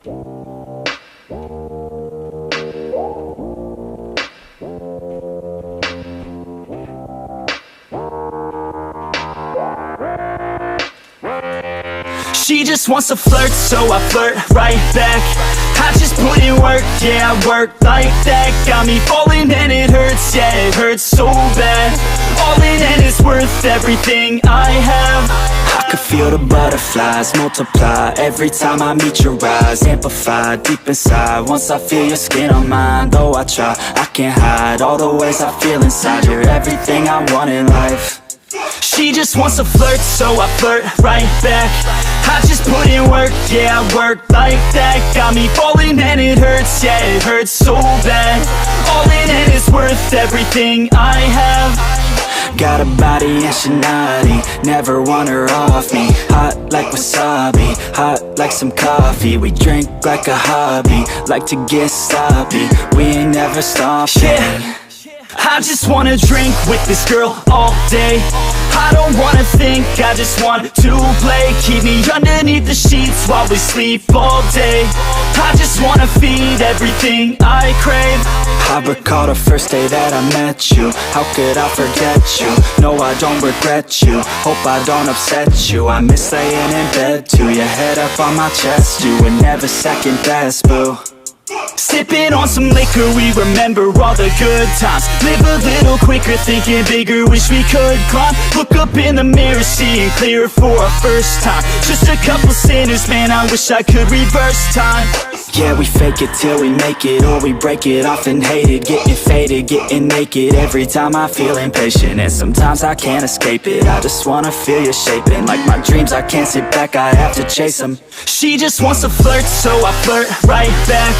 She just wants to flirt, so I flirt right back. I just put in work, yeah, I work like that. Got me falling and it hurts, yeah, it hurts so bad. All in and it's worth everything I have. I could feel the butterflies multiply every time I meet your eyes. Amplify deep inside once I feel your skin on mine. Though I try, I can't hide all the ways I feel inside. You're everything I want in life. She just wants to flirt, so I flirt right back. I just put in work, yeah, I work like that. Got me falling and it hurts, yeah, it hurts so bad. All in and it's worth everything I have. Got a body and she naughty, never want her off me. Hot like wasabi, hot like some coffee. We drink like a hobby, like to get sloppy. We ain't never stopping. Yeah. I just wanna drink with this girl all day. I don't wanna think, I just want to play. Keep me underneath the sheets while we sleep all day. I just wanna feed everything I crave. I recall the first day that I met you. How could I forget you? No, I don't regret you. Hope I don't upset you. I miss laying in bed too. Your head up on my chest, you were never second best, boo. Sipping on some liquor, we remember all the good times. Live a little quicker, thinking bigger, wish we could climb. Look up in the mirror, seeing clearer for our first time. Just a couple sinners, man, I wish I could reverse time. Yeah, we fake it till we make it, or we break it off and hate it. Getting faded, getting naked, every time I feel impatient. And sometimes I can't escape it, I just wanna feel you shaping. Like my dreams, I can't sit back, I have to chase them. She just wants to flirt, so I flirt right back.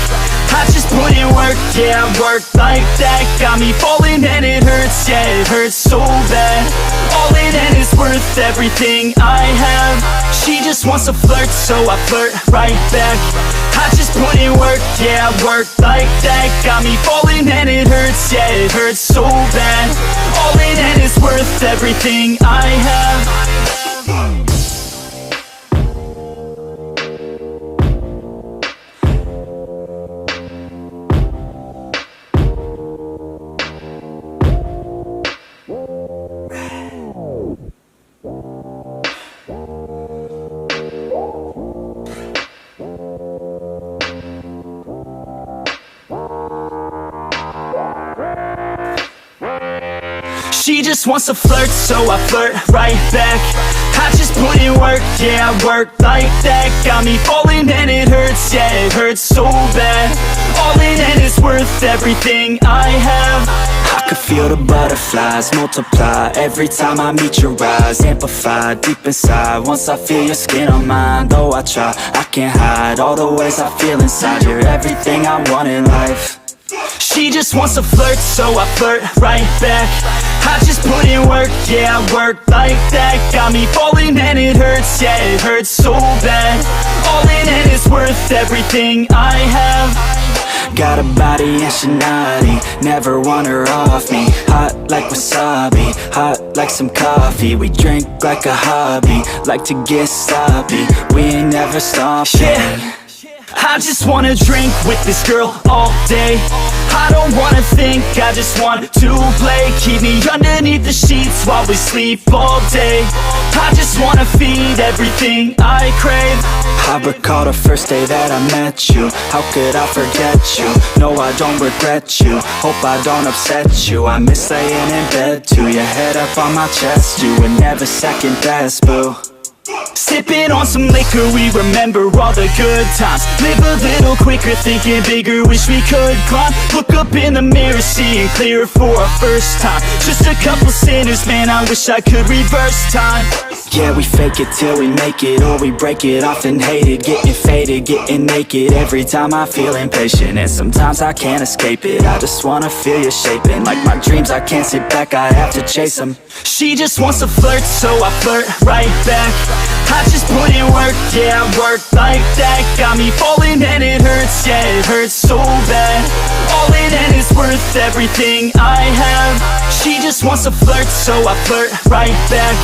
I just put in work, yeah, I work like that. Got me falling and it hurts, yeah, it hurts so bad. All in and it's worth everything I have. She just wants to flirt, so I flirt right back. I just put in work, yeah, I work like that. Got me falling and it hurts, yeah, it hurts so bad. All in and it's worth everything I have. She just wants to flirt, so I flirt right back. I just put in work, yeah, I work like that. Got me falling and it hurts, yeah, it hurts so bad. All in and it's worth everything I have. I could feel the butterflies multiply every time I meet your eyes. Amplify deep inside once I feel your skin on mine. Though I try, I can't hide all the ways I feel inside. You're everything I want in life. She just wants to flirt, so I flirt right back. I just put in work, yeah, I work like that. Got me falling and it hurts, yeah, it hurts so bad. All in and it's worth everything I have. Got a body and she naughty, never want her off me. Hot like wasabi, hot like some coffee. We drink like a hobby, like to get sloppy. We ain't never stopping. Yeah. I just wanna drink with this girl all day. I don't wanna think, I just want to play. Keep me underneath the sheets while we sleep all day. I just wanna feed everything I crave. I recall the first day that I met you. How could I forget you? No, I don't regret you. Hope I don't upset you. I miss laying in bed too. Your head up on my chest, you were never second best, boo. Sipping on some liquor, we remember all the good times. Live a little quicker, thinking bigger, wish we could climb. Look up in the mirror, seeing clearer for our first time. Just a couple sinners, man, I wish I could reverse time. Yeah, we fake it till we make it, or we break it off and hate it. Getting faded, getting naked, every time I feel impatient. And sometimes I can't escape it, I just wanna feel you shaping. Like my dreams, I can't sit back, I have to chase them. She just wants to flirt, so I flirt right back. I just put in work, yeah, I work like that. Got me falling and it hurts, yeah, it hurts so bad. All in and it's worth everything I have. She just wants to flirt, so I flirt right back.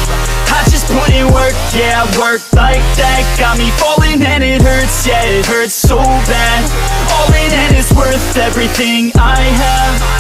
I just put in work, yeah, I work like that. Got me falling and it hurts, yeah, it hurts so bad. All in and it's worth everything I have.